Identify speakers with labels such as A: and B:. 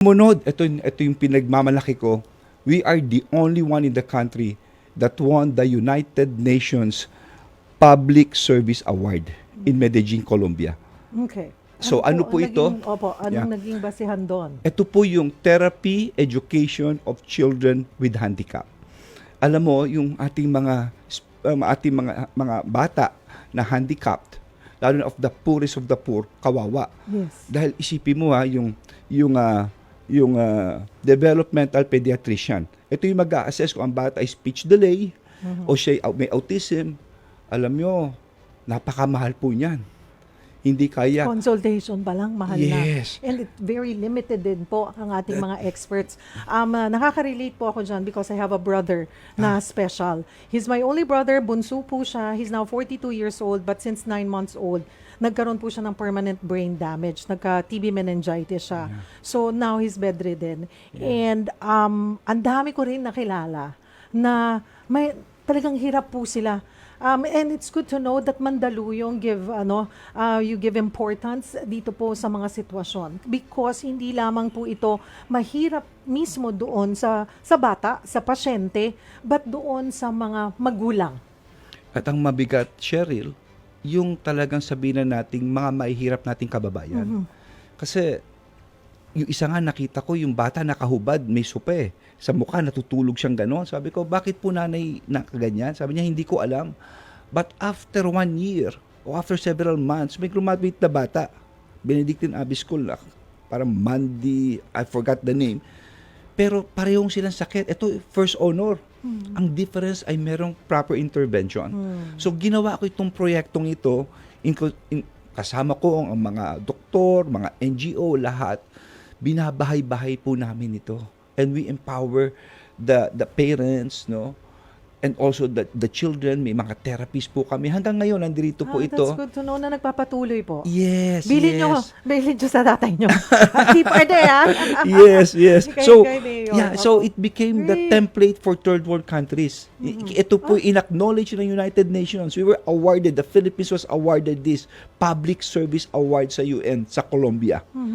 A: Sumunod, ito yung pinagmamalaki ko. We are the only one in the country that won the United Nations Public Service Award in Medellin, Colombia.
B: Okay.
A: So, ano po ito?
B: Anong naging basihan doon?
A: Ito po yung Therapy Education of Children with Handicap. Alam mo, yung ating mga bata na handicapped, lalo na of the poorest of the poor, kawawa.
B: Yes.
A: Dahil isipin mo yung developmental pediatrician. Ito yung mag-a-assess kung ang bata ay speech delay o siya may autism. Alam nyo, napakamahal po niyan. Hindi kaya.
B: Consultation pa lang, mahal
A: Yes.
B: na. And it's very limited din po ang ating mga experts. Nakaka-relate po ako dyan because I have a brother na special. He's my only brother, bunso po siya. He's now 42 years old, but since 9 months old, nagkaroon po siya ng permanent brain damage. Nagka-TB meningitis siya. So now he's bedridden. And ang dami ko rin nakilala na may talagang hirap po sila. And it's good to know that Mandaluyong you give importance dito po sa mga sitwasyon because hindi lamang po ito mahirap mismo doon sa bata, sa pasyente, but doon sa mga magulang.
A: At ang mabigat, Cheryl, yung talagang sabihin na nating mga mahihirap nating kababayan. Kasi yung isa nga nakita ko, yung bata nakahubad, may supe. Sa mukha, natutulog siyang gano'n. Sabi ko, bakit po nanay nakaganyan? Sabi niya, hindi ko alam. But after 1 year, o after several months, may graduate na bata. Benedictine Abbey School, parang Mandy, I forgot the name. Pero parehong silang sakit. Ito, first honor. Ang difference ay merong proper intervention. So, ginawa ko itong proyektong ito, kasama ko ang mga doktor, mga NGO, lahat. Binabahay-bahay po namin ito. And we empower the parents, no? And also the children, may mga therapies po kami. Hanggang ngayon, nandito po ito.
B: That's good to know na nagpapatuloy po.
A: Yes,
B: Bilhin
A: yes.
B: bilhin nyo sa tatay nyo. Keep order,
A: Yes, yes. So,
B: yeah,
A: so it became the template for third world countries. Ito po in-acknowledge ng United Nations. We were awarded, the Philippines was awarded this Public Service Award sa UN, sa Colombia.